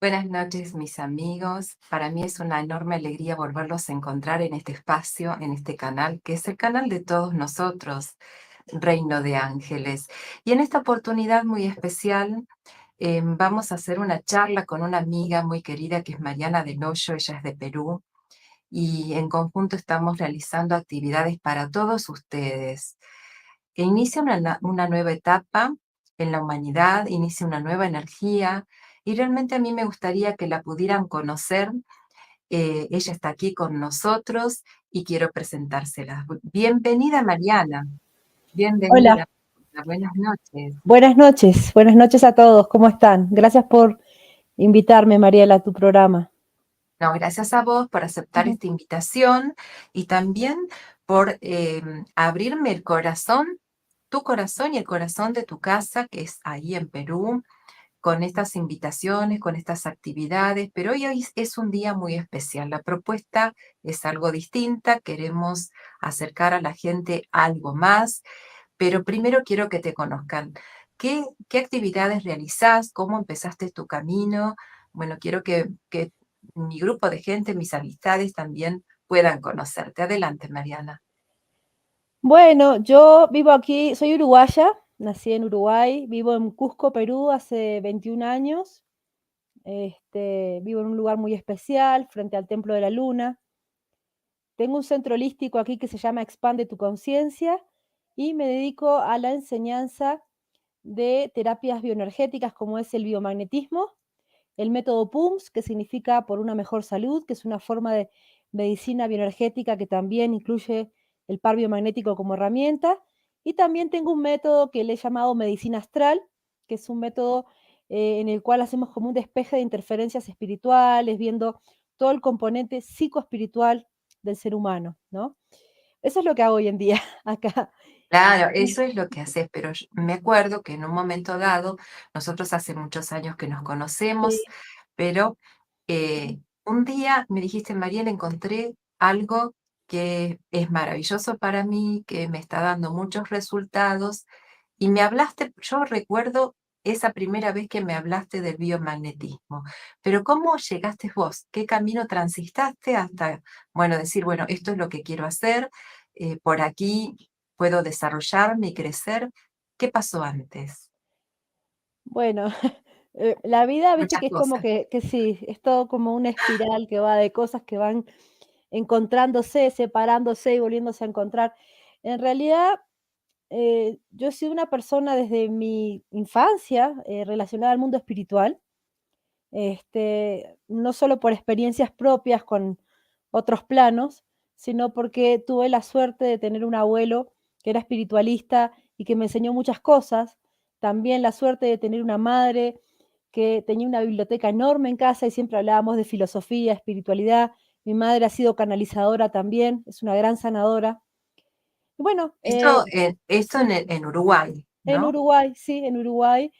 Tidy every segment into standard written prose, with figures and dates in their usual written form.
Buenas noches, mis amigos. Para mí es una enorme alegría volverlos a encontrar en este espacio, en este canal, que es el canal de todos nosotros, Reino de Ángeles. Y en esta oportunidad muy especial, vamos a hacer una charla con una amiga muy querida que es Mariana Del Hoyo, ella es de Perú, y en conjunto estamos realizando actividades para todos ustedes. Inicia una nueva etapa en la humanidad, inicia una nueva energía y realmente a mí me gustaría que la pudieran conocer. Ella está aquí con nosotros y quiero presentársela. Bienvenida, Mariana. Bienvenida. Hola, Buenas noches. buenas noches a todos, ¿cómo están? Gracias por invitarme, Mariela, a tu programa. No, gracias a vos por aceptar Ujú. esta invitación y también por abrirme el corazón, tu corazón y el corazón de tu casa, que es ahí en Perú, con estas invitaciones, con estas actividades, pero hoy es un día muy especial. La propuesta es algo distinta, queremos acercar a la gente algo más, pero primero quiero que te conozcan. ¿Qué actividades realizás? ¿Cómo empezaste tu camino? Bueno, quiero que mi grupo de gente, mis amistades también puedan conocerte. Adelante, Mariana. Bueno, yo vivo aquí, soy uruguaya, nací en Uruguay, vivo en Cusco, Perú, hace 21 años. Vivo en un lugar muy especial, frente al Templo de la Luna. Tengo un centro holístico aquí que se llama Expande tu Conciencia y me dedico a la enseñanza de terapias bioenergéticas como es el biomagnetismo, el método PUMS, que significa por una mejor salud, que es una forma de medicina bioenergética que también incluye el par biomagnético como herramienta. Y también tengo un método que le he llamado medicina astral, que es un método en el cual hacemos como un despeje de interferencias espirituales, viendo todo el componente psicoespiritual del ser humano, ¿no? Eso es lo que hago hoy en día acá. Claro, eso es lo que haces, pero me acuerdo que en un momento dado, nosotros hace muchos años que nos conocemos, Sí. pero un día me dijiste, Mariela, encontré algo que es maravilloso para mí, que me está dando muchos resultados, y me hablaste, yo recuerdo esa primera vez que me hablaste del biomagnetismo, pero ¿cómo llegaste vos? ¿Qué camino transitaste hasta, bueno, decir, bueno, esto es lo que quiero hacer, por aquí puedo desarrollarme y crecer? ¿Qué pasó antes? Bueno, la vida, viste Muchas que es como cosas. que sí, es todo como una espiral que va de cosas que van encontrándose, separándose y volviéndose a encontrar. En realidad, yo he sido una persona desde mi infancia, relacionada al mundo espiritual, no solo por experiencias propias con otros planos, sino porque tuve la suerte de tener un abuelo que era espiritualista y que me enseñó muchas cosas. También la suerte de tener una madre que tenía una biblioteca enorme en casa y siempre hablábamos de filosofía, espiritualidad. Mi madre ha sido canalizadora también, es una gran sanadora. Y bueno, Esto en Uruguay, en ¿no? Uruguay, sí, en Uruguay.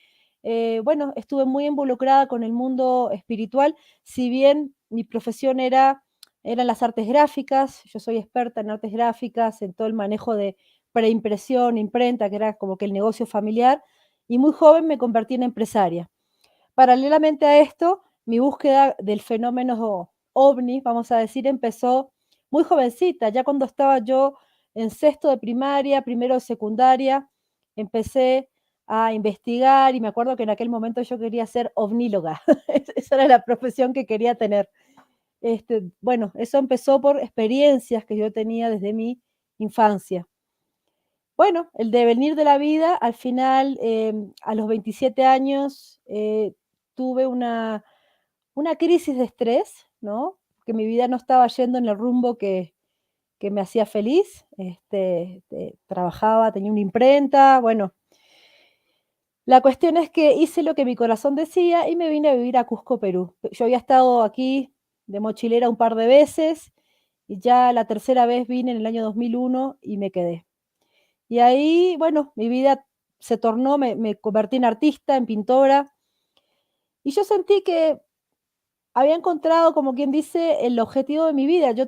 Bueno, estuve muy involucrada con el mundo espiritual, si bien mi profesión eran las artes gráficas, yo soy experta en artes gráficas, en todo el manejo de preimpresión, imprenta, que era como que el negocio familiar, y muy joven me convertí en empresaria. Paralelamente a esto, mi búsqueda del fenómeno ovni, vamos a decir, empezó muy jovencita, ya cuando estaba yo en sexto de primaria, primero de secundaria, empecé a investigar y me acuerdo que en aquel momento yo quería ser ovníloga, esa era la profesión que quería tener. Bueno, eso empezó por experiencias que yo tenía desde mi infancia. Bueno, el devenir de la vida, al final, a los 27 años, tuve una crisis de estrés, ¿no? Que mi vida no estaba yendo en el rumbo que me hacía feliz. Trabajaba, tenía una imprenta, bueno, la cuestión es que hice lo que mi corazón decía y me vine a vivir a Cusco, Perú. Yo había estado aquí de mochilera un par de veces y ya la tercera vez vine en el año 2001 y me quedé. Y ahí, bueno, mi vida se tornó, me convertí en artista, en pintora, y yo sentí que había encontrado, como quien dice, el objetivo de mi vida. Yo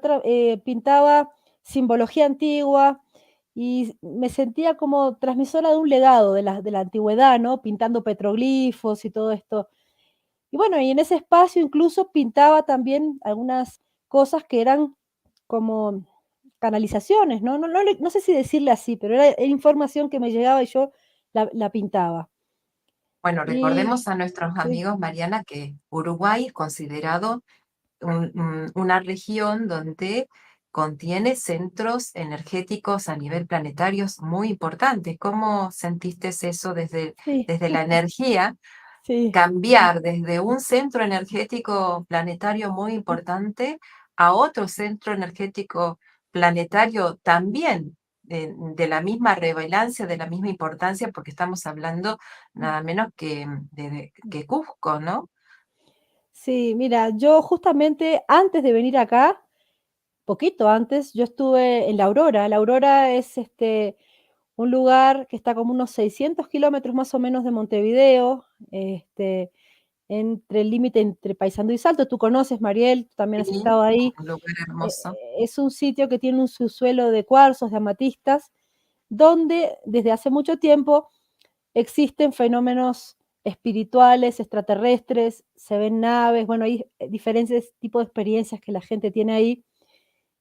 pintaba simbología antigua y me sentía como transmisora de un legado de la antigüedad, ¿no? Pintando petroglifos y todo esto. Y bueno, y en ese espacio incluso pintaba también algunas cosas que eran como canalizaciones, ¿no? No sé si decirle así, pero era información que me llegaba y yo la pintaba. Bueno, Y recordemos a nuestros sí, amigos, Mariana, que Uruguay es considerado una región donde contiene centros energéticos a nivel planetario muy importantes. ¿Cómo sentiste eso sí, desde la energía? sí. Cambiar desde un centro energético planetario muy importante a otro centro energético planetario también de la misma relevancia, de la misma importancia, porque estamos hablando nada menos que que Cusco, ¿no? Sí, mira, yo justamente antes de venir acá, poquito antes, yo estuve en La Aurora. La Aurora es, un lugar que está como unos 600 kilómetros más o menos de Montevideo, entre el límite entre Paysandú y Salto. Tú conoces, Mariel, tú también has Sí, estado ahí. un lugar Eh, hermoso. es un sitio que tiene un subsuelo de cuarzos, de amatistas, donde desde hace mucho tiempo existen fenómenos espirituales, extraterrestres, se ven naves, bueno, hay diferentes tipos de experiencias que la gente tiene ahí.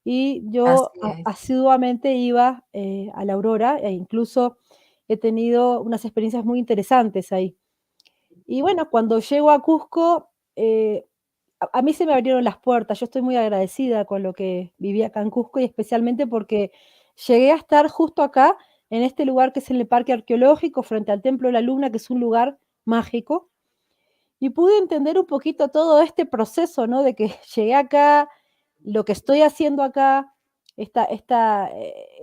Y yo Así es. asiduamente iba a la Aurora e incluso he tenido unas experiencias muy interesantes ahí. Y bueno, cuando llego a Cusco, a mí se me abrieron las puertas. Yo estoy muy agradecida con lo que viví acá en Cusco y especialmente porque llegué a estar justo acá, en este lugar que es en el Parque Arqueológico, frente al Templo de la Luna, que es un lugar mágico, y pude entender un poquito todo este proceso, ¿no? De que llegué acá, lo que estoy haciendo acá, esta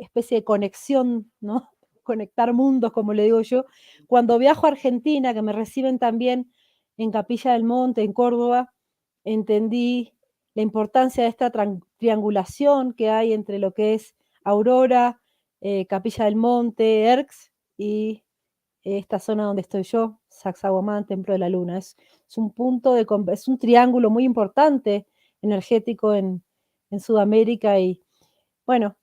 especie de conexión, ¿no? Conectar mundos, como le digo yo. Cuando viajo a Argentina, que me reciben también en Capilla del Monte, en Córdoba, entendí la importancia de esta triangulación que hay entre lo que es Aurora, Capilla del Monte, Erx y esta zona donde estoy yo, Sacsayhuamán, Templo de la Luna. Es un punto es un triángulo muy importante energético en Sudamérica y bueno,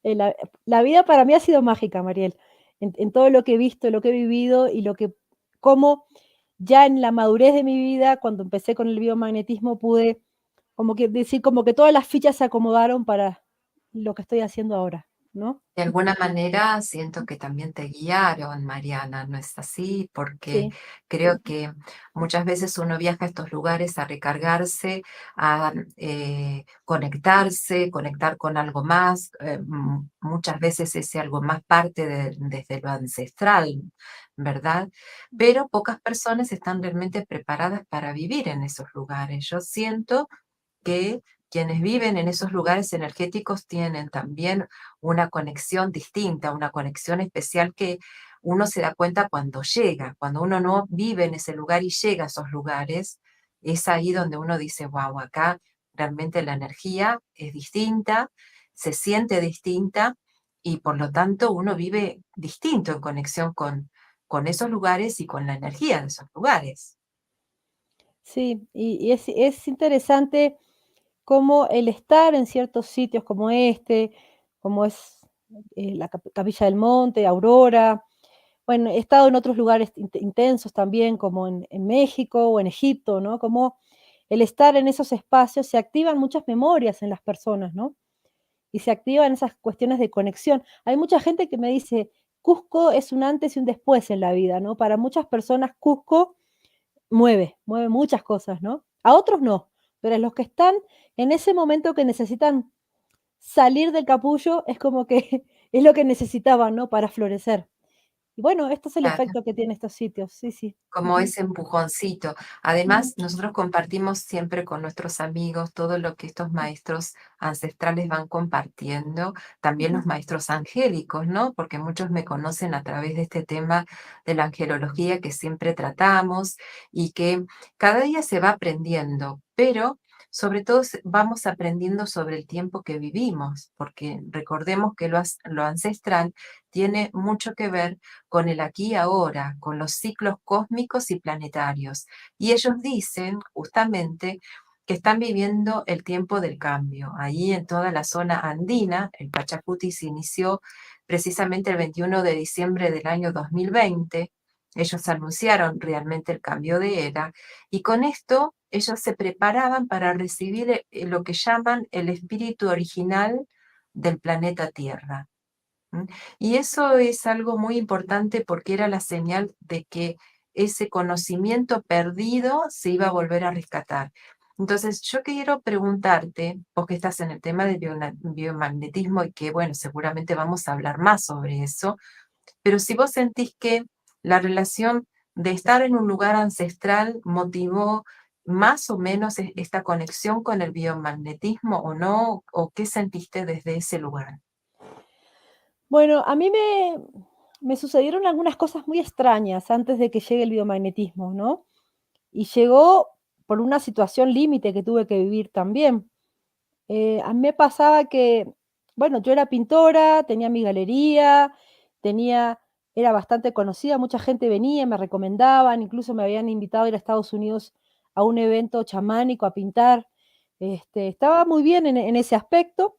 la vida para mí ha sido mágica, Mariel, en todo lo que he visto, lo que he vivido y lo que cómo ya en la madurez de mi vida, cuando empecé con el biomagnetismo, pude como que decir, como que todas las fichas se acomodaron para lo que estoy haciendo ahora, ¿no? De alguna manera siento que también te guiaron, Mariana, ¿no es así? Porque Sí, creo que muchas veces uno viaja a estos lugares a recargarse, a conectarse, conectar con algo más. Muchas veces ese algo más parte desde lo ancestral, ¿verdad? Pero pocas personas están realmente preparadas para vivir en esos lugares. Yo siento que quienes viven en esos lugares energéticos tienen también una conexión distinta, una conexión especial que uno se da cuenta cuando llega, cuando uno no vive en ese lugar y llega a esos lugares, es ahí donde uno dice, wow, acá realmente la energía es distinta, se siente distinta y por lo tanto uno vive distinto en conexión con esos lugares y con la energía de esos lugares. sí, y es interesante cómo el estar en ciertos sitios como este, como es, la Capilla del Monte, Aurora, bueno, he estado en otros lugares intensos también, como en México o en Egipto, ¿no? Como el estar en esos espacios se activan muchas memorias en las personas, ¿no? Y se activan esas cuestiones de conexión. Hay mucha gente que me dice: "Cusco es un antes y un después en la vida", ¿no? Para muchas personas Cusco mueve muchas cosas, ¿no? A otros no, pero a los que están en ese momento que necesitan salir del capullo, es como que es lo que necesitaban, ¿no? Para florecer. Y bueno, esto es el Claro. efecto que tienen estos sitios. Sí, sí. Como Ujú, ese empujoncito. ujú, Además, nosotros compartimos siempre con nuestros amigos todo lo que estos maestros ancestrales van compartiendo, también ujú. los maestros angélicos, ¿no? Porque muchos me conocen a través de este tema de la angelología que siempre tratamos y que cada día se va aprendiendo, pero sobre todo vamos aprendiendo sobre el tiempo que vivimos, porque recordemos que lo ancestral tiene mucho que ver con el aquí y ahora, con los ciclos cósmicos y planetarios. Y ellos dicen justamente que están viviendo el tiempo del cambio. Ahí en toda la zona andina, el Pachacuti se inició precisamente el 21 de diciembre del año 2020. ellos anunciaron realmente el cambio de era y con esto ellos se preparaban para recibir lo que llaman el espíritu original del planeta Tierra. ¿M? Y eso es algo muy importante porque era la señal de que ese conocimiento perdido se iba a volver a rescatar. Entonces, yo quiero preguntarte, vos que estás en el tema del biomagnetismo y que, bueno, seguramente vamos a hablar más sobre eso, pero si vos sentís que la relación de estar en un lugar ancestral motivó más o menos esta conexión con el biomagnetismo o no, o qué sentiste desde ese lugar. Bueno, a mí me sucedieron algunas cosas muy extrañas antes de que llegue el biomagnetismo, ¿no? Y llegó por una situación límite que tuve que vivir también. A mí me pasaba que, bueno, yo era pintora, tenía mi galería, tenía era bastante conocida, mucha gente venía, me recomendaban, incluso me habían invitado a ir a Estados Unidos a un evento chamánico a pintar. Estaba muy bien en ese aspecto,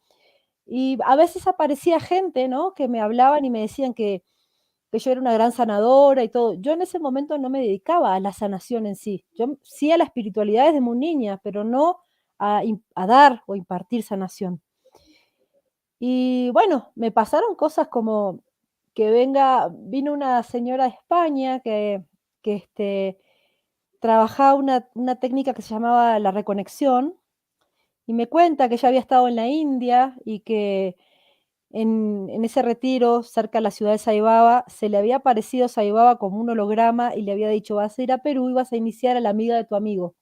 y a veces aparecía gente, ¿no?, que me hablaban y me decían que yo era una gran sanadora y todo. Yo en ese momento no me dedicaba a la sanación en sí. Yo sí a la espiritualidad desde muy niña, pero no a dar o impartir sanación. Y bueno, me pasaron cosas como que vino una señora de España que trabajaba una técnica que se llamaba la reconexión, y me cuenta que ella había estado en la India y que en ese retiro, cerca de la ciudad de Saibaba, se le había aparecido Saibaba como un holograma y le había dicho: "Vas a ir a Perú y vas a iniciar a la amiga de tu amigo".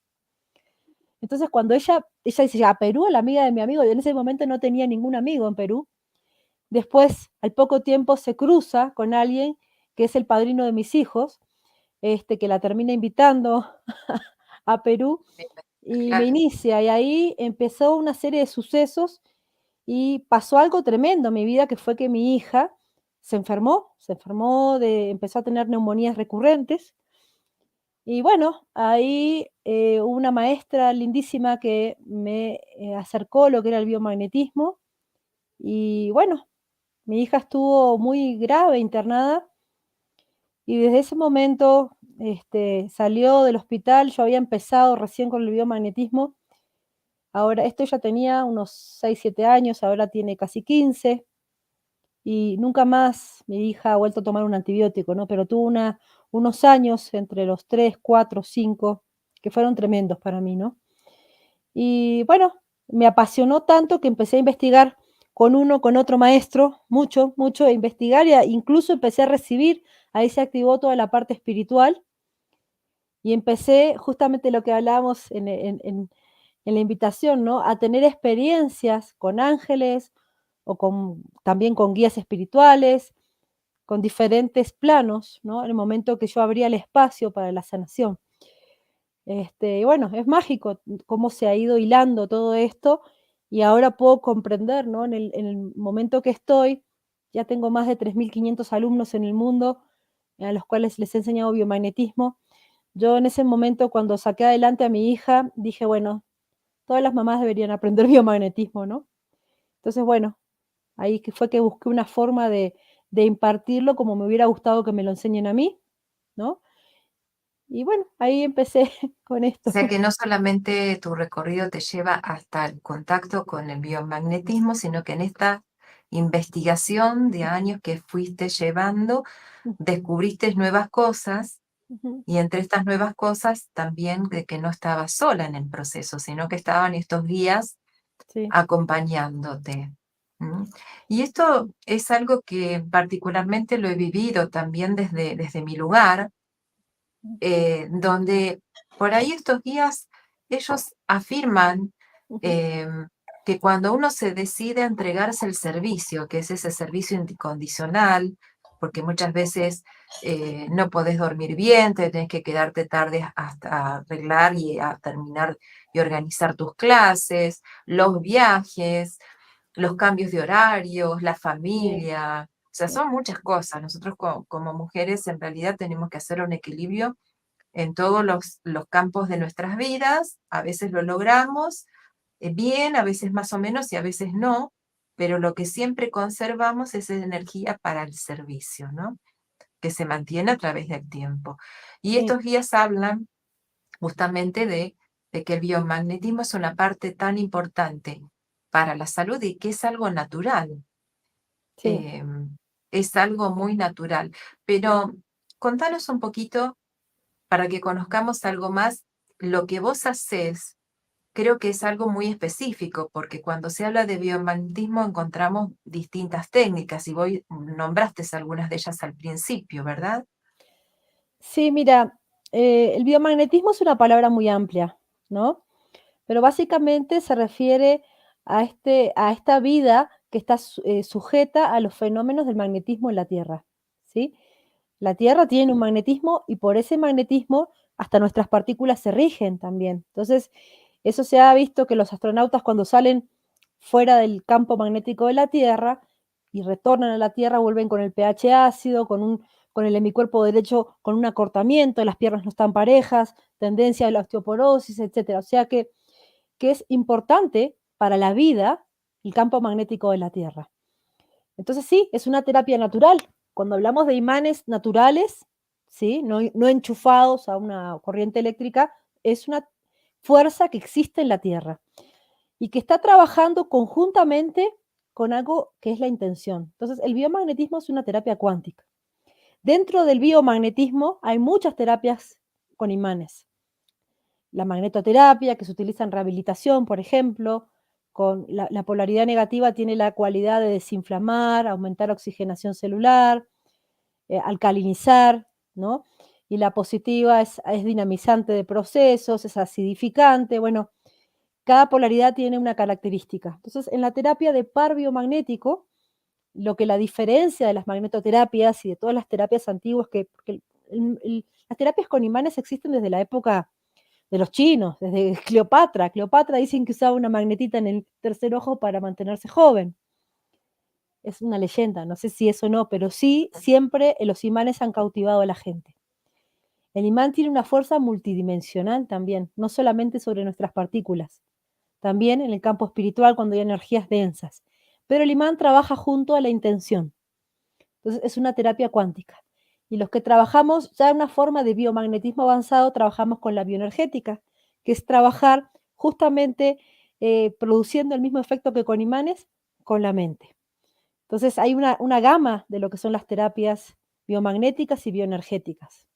Entonces, cuando ella dice: "¿A Perú, a la amiga de mi amigo?". Yo en ese momento no tenía ningún amigo en Perú. Después, al poco tiempo, se cruza con alguien que es el padrino de mis hijos, que la termina invitando a Perú y me Claro. inicia, y ahí empezó una serie de sucesos. Y pasó algo tremendo en mi vida, que fue que mi hija se enfermó empezó a tener neumonías recurrentes. Y bueno, ahí, hubo una maestra lindísima que me, acercó lo que era el biomagnetismo. Y bueno, mi hija estuvo muy grave internada, y desde ese momento, salió del hospital. Yo había empezado recién con el biomagnetismo. Ahora, esto ya tenía unos 6 7 años, ahora tiene casi 15. Y nunca más mi hija ha vuelto a tomar un antibiótico, ¿no? Pero tuvo unos años entre los 3 4 5 que fueron tremendos para mí, ¿no? Y bueno, me apasionó tanto que empecé a investigar con otro maestro, mucho, mucho, a investigar, incluso empecé a recibir. Ahí se activó toda la parte espiritual y empecé justamente lo que hablábamos en la invitación, ¿no? A tener experiencias con ángeles o también con guías espirituales, con diferentes planos, ¿no? En el momento que yo abría el espacio para la sanación. Y bueno, es mágico cómo se ha ido hilando todo esto, y ahora puedo comprender, ¿no? En el momento que estoy, ya tengo más de 3.500 alumnos en el mundo, a los cuales les he enseñado biomagnetismo. Yo en ese momento, cuando saqué adelante a mi hija, dije: "Bueno, todas las mamás deberían aprender biomagnetismo", ¿no? Entonces, bueno, ahí que fue que busqué una forma de impartirlo como me hubiera gustado que me lo enseñen a mí, ¿no? Y bueno, ahí empecé con O esto. sea que no solamente tu recorrido te lleva hasta el contacto con el biomagnetismo, sino que en esta investigación de años que fuiste llevando, descubriste nuevas cosas Ujú, y entre estas nuevas cosas también de que no estabas sola en el proceso, sino que estaban estos guías sí, acompañándote. ¿M? Y esto es algo que particularmente lo he vivido también desde mi lugar, donde por ahí estos guías, ellos afirman ujú, em, que cuando uno se decide a entregarse el servicio, que es ese servicio incondicional, porque muchas veces no podés dormir bien, te tenés que quedarte tarde hasta arreglar y a terminar y organizar tus clases, los viajes, los cambios de horarios, la sí, familia, o sea, sí, son muchas cosas. Nosotros como mujeres en realidad tenemos que hacer un equilibrio en todos los campos de nuestras vidas. A veces lo logramos bien, a veces más o menos y a veces no, pero lo que siempre conservamos es esa energía para el servicio, ¿no? que se mantiene a través del tiempo. Y Sí, estos guías hablan justamente de que el biomagnetismo es una parte tan importante para la salud y que es algo natural, sí. em, es algo muy natural. Pero contanos un poquito para que conozcamos algo más. Lo que vos haces, creo que es algo muy específico, porque cuando se habla de biomagnetismo encontramos distintas técnicas y vos nombraste algunas de ellas al principio, ¿verdad? Sí, mira, el biomagnetismo es una palabra muy amplia, ¿no? Pero básicamente se refiere a esta vida que está sujeta a los fenómenos del magnetismo en la Tierra, ¿sí? La Tierra tiene un magnetismo y por ese magnetismo hasta nuestras partículas se rigen también. Entonces, eso se ha visto que los astronautas cuando salen fuera del campo magnético de la Tierra y retornan a la Tierra vuelven con el pH ácido, con el hemicuerpo derecho con un acortamiento, las piernas no están parejas, tendencia a la osteoporosis, etcétera. O sea que es importante para la vida el campo magnético de la Tierra. Entonces sí, es una terapia natural. Cuando hablamos de imanes naturales, ¿sí? No enchufados a una corriente eléctrica, es una fuerza que existe en la Tierra y que está trabajando conjuntamente con algo que es la intención. Entonces, el biomagnetismo es una terapia cuántica. Dentro del biomagnetismo hay muchas terapias con imanes. La magnetoterapia, que se utiliza en rehabilitación, por ejemplo, con la polaridad negativa tiene la cualidad de desinflamar, aumentar oxigenación celular, alcalinizar, ¿no? Y la positiva es dinamizante de procesos, es acidificante, bueno, cada polaridad tiene una característica. Entonces, en la terapia de par biomagnético, lo que la diferencia de las magnetoterapias y de todas las terapias antiguas, que porque las terapias con imanes existen desde la época de los chinos, desde Cleopatra. Cleopatra dicen que usaba una magnetita en el tercer ojo para mantenerse joven. Es una leyenda, no sé si es o no, pero sí, siempre los imanes han cautivado a la gente. El imán tiene una fuerza multidimensional también, no solamente sobre nuestras partículas, también en el campo espiritual cuando hay energías densas. Pero el imán trabaja junto a la intención. Entonces es una terapia cuántica. Y los que trabajamos ya en una forma de biomagnetismo avanzado, trabajamos con la bioenergética, que es trabajar justamente produciendo el mismo efecto que con imanes, con la mente. Entonces hay una gama de lo que son las terapias biomagnéticas y bioenergéticas.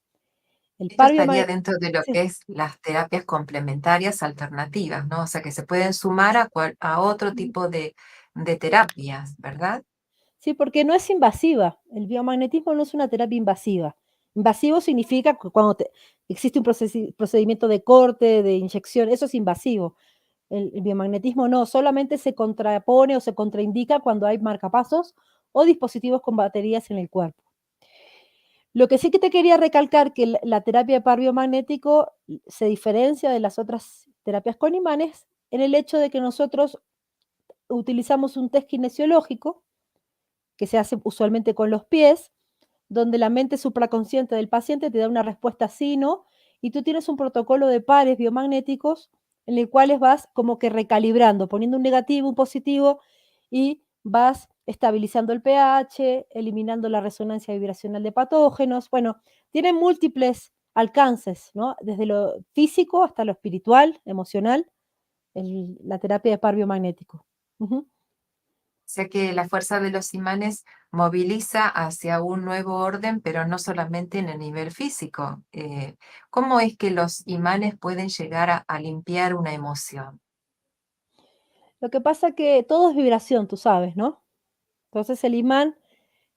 El Esto par estaría biomagnético, dentro de lo sí, que es las terapias complementarias alternativas, ¿no? O sea, que se pueden sumar a otro tipo de terapias, ¿verdad? sí, porque no es invasiva. El biomagnetismo no es una terapia invasiva. Invasivo significa que cuando existe un procedimiento de corte, de inyección, eso es invasivo. El biomagnetismo no, solamente se contrapone o se contraindica cuando hay marcapasos o dispositivos con baterías en el cuerpo. Lo que sí que te quería recalcar que la terapia de par biomagnético se diferencia de las otras terapias con imanes en el hecho de que nosotros utilizamos un test kinesiológico que se hace usualmente con los pies, donde la mente supraconsciente del paciente te da una respuesta sí, no, y tú tienes un protocolo de pares biomagnéticos en el cual vas como que recalibrando, poniendo un negativo, un positivo, y vas estabilizando el pH, eliminando la resonancia vibracional de patógenos. Bueno, tiene múltiples alcances, ¿no? Desde lo físico hasta lo espiritual, emocional, la terapia de par biomagnético. Ujú. O sea que la fuerza de los imanes moviliza hacia un nuevo orden, pero no solamente en el nivel físico. ¿Cómo es que los imanes pueden llegar a limpiar una emoción? Lo que pasa que todo es vibración, tú sabes, ¿no? Entonces el imán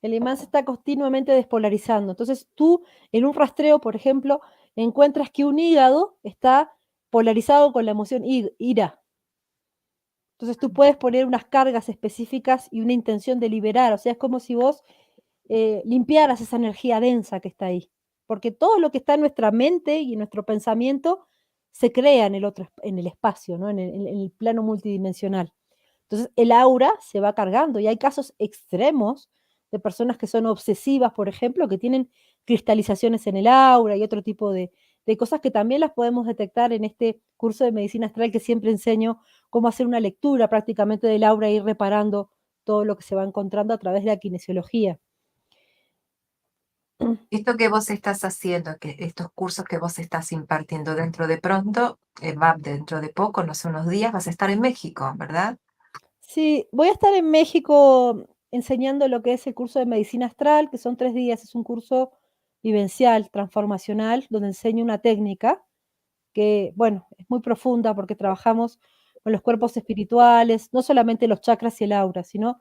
se está continuamente despolarizando. Entonces tú en un rastreo, por ejemplo, encuentras que un hígado está polarizado con la emoción ira. Entonces tú puedes poner unas cargas específicas y una intención de liberar. O sea, es como si vos limpiaras esa energía densa que está ahí. Porque todo lo que está en nuestra mente y en nuestro pensamiento se crea en el otro, en el espacio, ¿no? En el plano multidimensional. Entonces, el aura se va cargando y hay casos extremos de personas que son obsesivas, por ejemplo, que tienen cristalizaciones en el aura y otro tipo de cosas que también las podemos detectar en este curso de medicina astral que siempre enseño cómo hacer una lectura prácticamente del aura e ir reparando todo lo que se va encontrando a través de la kinesiología. Esto que vos estás haciendo, que estos cursos que vos estás impartiendo dentro de pronto, va dentro de poco, no sé, unos días, vas a estar en México, ¿verdad? Sí, voy a estar en México enseñando lo que es el curso de medicina astral, que son 3 días, es un curso vivencial, transformacional, donde enseño una técnica que, bueno, es muy profunda porque trabajamos con los cuerpos espirituales, no solamente los chakras y el aura, sino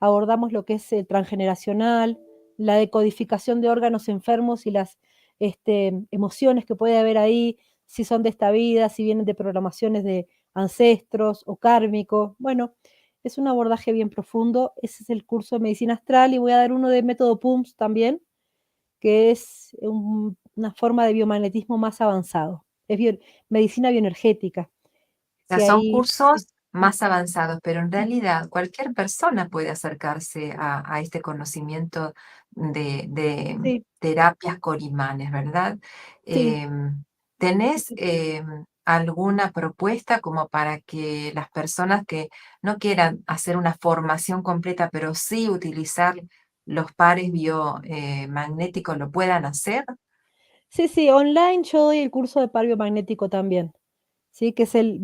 abordamos lo que es el transgeneracional, la decodificación de órganos enfermos y las emociones que puede haber ahí, si son de esta vida, si vienen de programaciones de ancestros o kármicos. Bueno, es un abordaje bien profundo. Ese es el curso de medicina astral y voy a dar uno de método PUMS también, que es una forma de biomagnetismo más avanzado. Es medicina bioenergética. Sea, Si son ahí cursos sí, mm, más avanzados, pero en mm, realidad cualquier persona puede acercarse a este conocimiento de sí, terapias con imanes, ¿verdad? sí. ¿Tenés alguna propuesta como para que las personas que no quieran hacer una formación completa, pero sí utilizar los pares biomagnéticos, lo puedan hacer? Sí, sí, online yo doy el curso de par biomagnético también, ¿sí? Que es el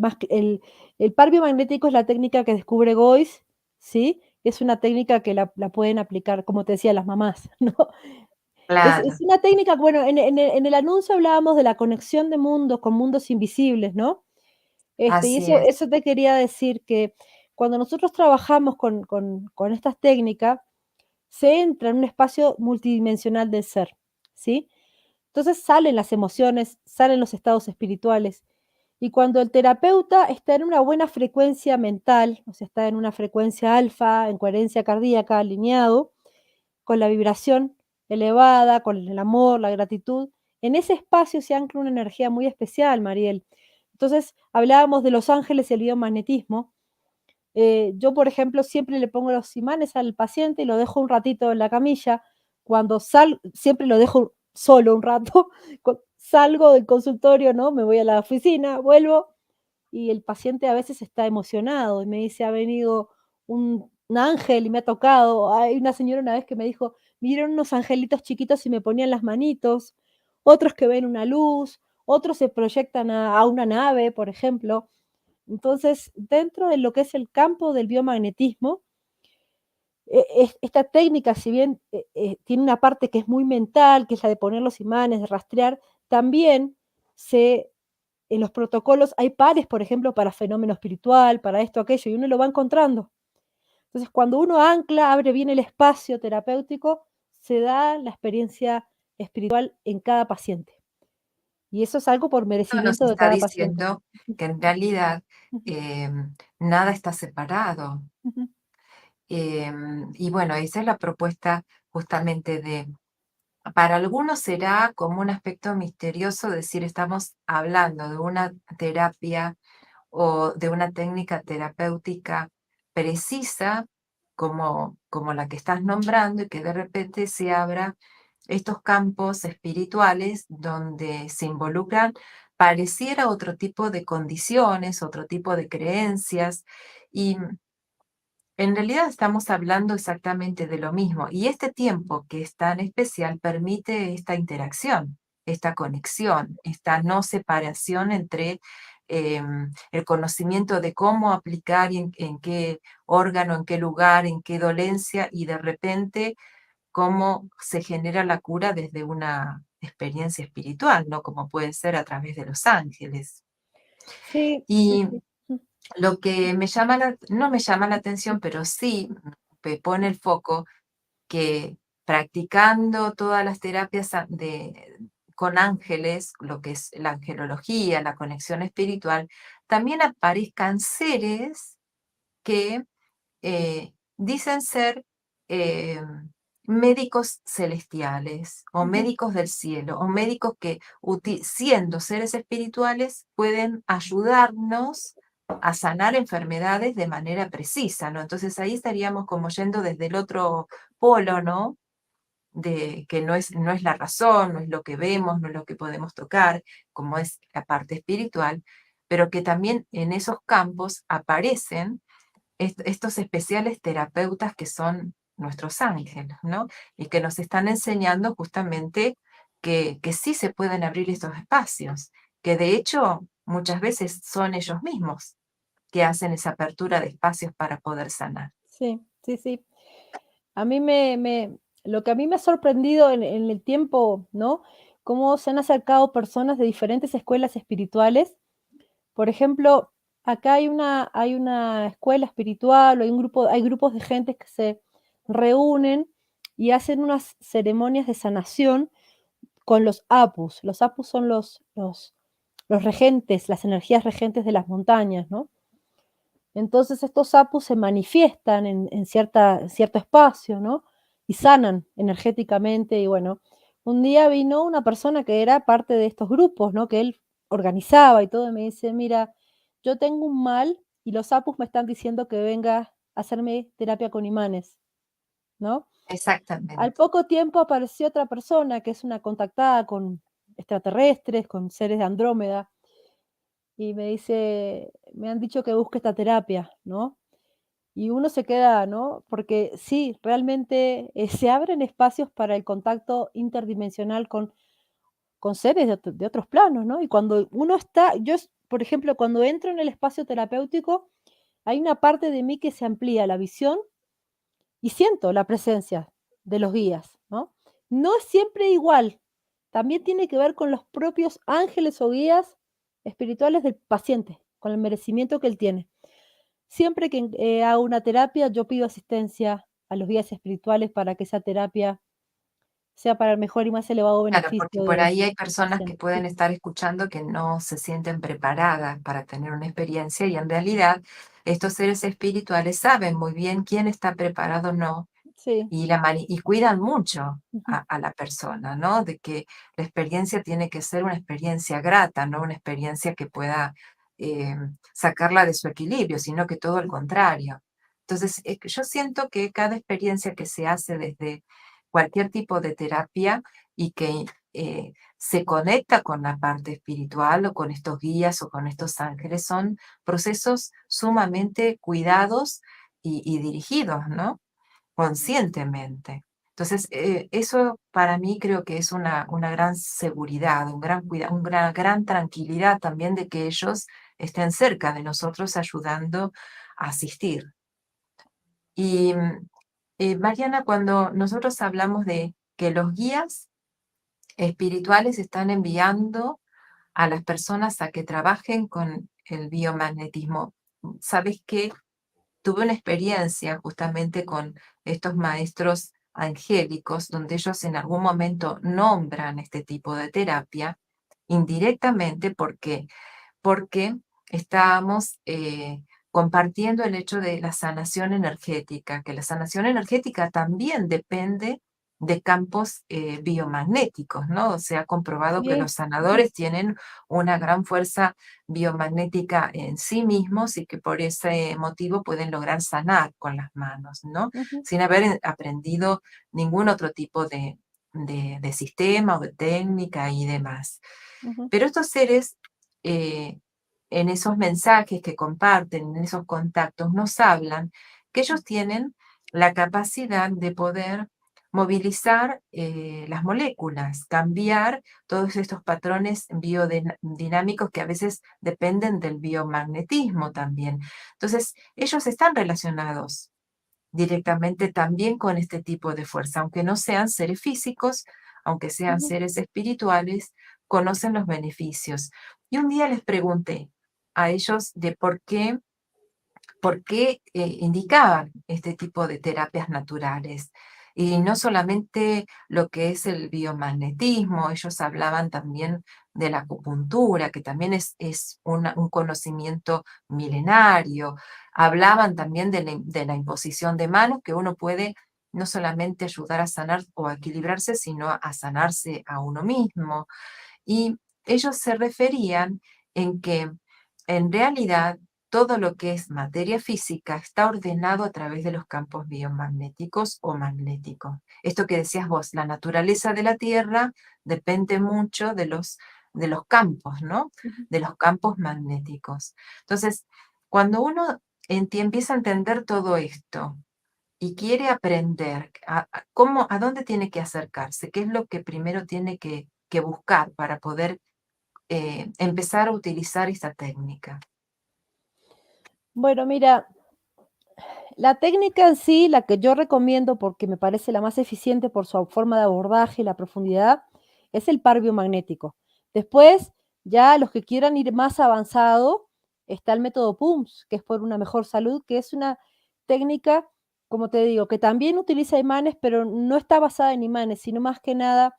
par biomagnético es la técnica que descubre Goiz, ¿sí? Es una técnica que la pueden aplicar, como te decía, las mamás, ¿no? Es Claro, una técnica, bueno, en el anuncio hablábamos de la conexión de mundos con mundos invisibles, ¿no? Y así es. eso te quería decir que cuando nosotros trabajamos con estas técnicas, se entra en un espacio multidimensional del ser, ¿sí? Entonces salen las emociones, salen los estados espirituales. Y cuando el terapeuta está en una buena frecuencia mental, o sea, está en una frecuencia alfa, en coherencia cardíaca, alineado, con la vibración elevada, con el amor, la gratitud, en ese espacio se ancla una energía muy especial, Mariel. Entonces, hablábamos de los ángeles y el biomagnetismo. Yo, por ejemplo, siempre le pongo los imanes al paciente y lo dejo un ratito en la camilla. Cuando siempre lo dejo solo un rato. Salgo del consultorio, ¿no? Me voy a la oficina, vuelvo y el paciente a veces está emocionado y me dice: "Ha venido un ángel y me ha tocado". Hay una señora una vez que me dijo: "Vinieron unos angelitos chiquitos y me ponían las manitos". Otros que ven una luz, otros se proyectan a una nave, por ejemplo. Entonces, dentro de lo que es el campo del biomagnetismo, esta técnica, si bien tiene una parte que es muy mental, que es la de poner los imanes, de rastrear, también se, en los protocolos hay pares, por ejemplo, para fenómeno espiritual, para esto, aquello, y uno lo va encontrando. Entonces, cuando uno ancla, abre bien el espacio terapéutico, se da la experiencia espiritual en cada paciente. Y eso es algo por Esto nos merecimiento de está cada paciente. diciendo que en realidad Ujú, nada está separado. ujú, Y bueno, esa es la propuesta justamente para algunos será como un aspecto misterioso decir estamos hablando de una terapia o de una técnica terapéutica precisa como la que estás nombrando y que de repente se abra estos campos espirituales donde se involucran pareciera otro tipo de condiciones, otro tipo de creencias y en realidad estamos hablando exactamente de lo mismo y este tiempo que es tan especial permite esta interacción, esta conexión, esta no separación entre el conocimiento de cómo aplicar y en qué órgano, en qué lugar, en qué dolencia y de repente cómo se genera la cura desde una experiencia espiritual, ¿no? Como puede ser a través de los ángeles. sí, sí, Y sí. Mm, lo que no me llama la atención, pero sí me pone el foco que practicando todas las terapias con ángeles, lo que es la angelología, la conexión espiritual, también aparezcan seres que dicen ser eh, médicos celestiales o ujú. médicos del cielo o médicos que siendo seres espirituales pueden ayudarnos a sanar enfermedades de manera precisa, ¿no? Entonces ahí estaríamos como yendo desde el otro polo, ¿no? De que no es la razón, no es lo que vemos, no es lo que podemos tocar, como es la parte espiritual, pero que también en esos campos aparecen estos especiales terapeutas que son nuestros ángeles, ¿no? Y que nos están enseñando justamente que sí se pueden abrir estos espacios, que de hecho muchas veces son ellos mismos que hacen esa apertura de espacios para poder sanar. Sí, sí, sí. A mí lo que a mí me ha sorprendido en el tiempo, ¿no? Cómo se han acercado personas de diferentes escuelas espirituales. Por ejemplo, acá hay una escuela espiritual, o hay grupos de gente que se reúnen y hacen unas ceremonias de sanación con los apus. Los apus son los regentes, las energías regentes de las montañas, ¿no? Entonces estos apus se manifiestan en cierto espacio, ¿no? Y sanan energéticamente. Y bueno, un día vino una persona que era parte de estos grupos, ¿no? Que él organizaba y todo, y me dice: "Mira, yo tengo un mal y los apus me están diciendo que venga a hacerme terapia con imanes", ¿no? Al Exactamente. poco tiempo apareció otra persona que es una contactada con extraterrestres, con seres de Andrómeda, y me dice: "Me han dicho que busque esta terapia", ¿no? Y uno se queda, ¿no? Porque sí, realmente, se abren espacios para el contacto interdimensional con seres de otros planos, ¿no? Y cuando uno está por ejemplo, cuando entro en el espacio terapéutico, hay una parte de mí que se amplía la visión y siento la presencia de los guías, ¿no? No es siempre igual, también tiene que ver con los propios ángeles o guías espirituales del paciente, con el merecimiento que él tiene. Siempre que hago una terapia, yo pido asistencia a los guías espirituales para que esa terapia sea para el mejor y más elevado Claro, porque beneficio por del ahí hay personas que paciente. pueden Sí, estar escuchando que no se sienten preparadas para tener una experiencia y en realidad estos seres espirituales saben muy bien quién está preparado o no sí, y cuidan mucho ujú, a la persona, ¿no? De que la experiencia tiene que ser una experiencia grata, no una experiencia que pueda eh, sacarla de su equilibrio, sino que todo al contrario. Entonces, yo siento que cada experiencia que se hace desde cualquier tipo de terapia y que se conecta con la parte espiritual o con estos guías o con estos ángeles son procesos sumamente cuidados y dirigidos, ¿no? Conscientemente. Entonces, eso para mí creo que es una gran seguridad, un gran cuidado, una gran tranquilidad también de que ellos estén cerca de nosotros ayudando a asistir. Y Mariana, cuando nosotros hablamos de que los guías espirituales están enviando a las personas a que trabajen con el biomagnetismo, ¿sabes qué? Tuve una experiencia justamente con estos maestros angélicos, donde ellos en algún momento nombran este tipo de terapia indirectamente porque estábamos compartiendo el hecho de la sanación energética, que la sanación energética también depende de campos biomagnéticos, ¿no? Se ha comprobado que sí, los ujú, sanadores tienen una gran fuerza biomagnética en sí mismos y que por ese motivo pueden lograr sanar con las manos, ¿no? ujú, Sin haber aprendido ningún otro tipo de sistema o de técnica y demás. ujú, Pero estos seres, eh, en esos mensajes que comparten, en esos contactos, nos hablan que ellos tienen la capacidad de poder movilizar las moléculas, cambiar todos estos patrones biodinámicos que a veces dependen del biomagnetismo también. Entonces, ellos están relacionados directamente también con este tipo de fuerza, aunque no sean seres físicos, aunque sean ujú, seres espirituales, conocen los beneficios. Y un día les pregunté a ellos de por qué indicaban este tipo de terapias naturales. Y no solamente lo que es el biomagnetismo, ellos hablaban también de la acupuntura, que también es un conocimiento milenario. Hablaban también de la imposición de manos, que uno puede no solamente ayudar a sanar o a equilibrarse, sino a sanarse a uno mismo. Y ellos se referían en que en realidad todo lo que es materia física está ordenado a través de los campos biomagnéticos o magnéticos. Esto que decías vos, la naturaleza de la Tierra depende mucho de los campos, ¿no? ujú, De los campos magnéticos. Entonces, cuando uno empieza a entender todo esto, y quiere aprender, ¿a dónde tiene que acercarse? ¿Qué es lo que primero tiene que buscar para poder empezar a utilizar esta técnica? Bueno, mira, la técnica en sí, la que yo recomiendo porque me parece la más eficiente por su forma de abordaje y la profundidad, es el par biomagnético. Después, ya los que quieran ir más avanzado, está el método PUMS, que es por una mejor salud, que es una técnica, como te digo, que también utiliza imanes, pero no está basada en imanes, sino más que nada,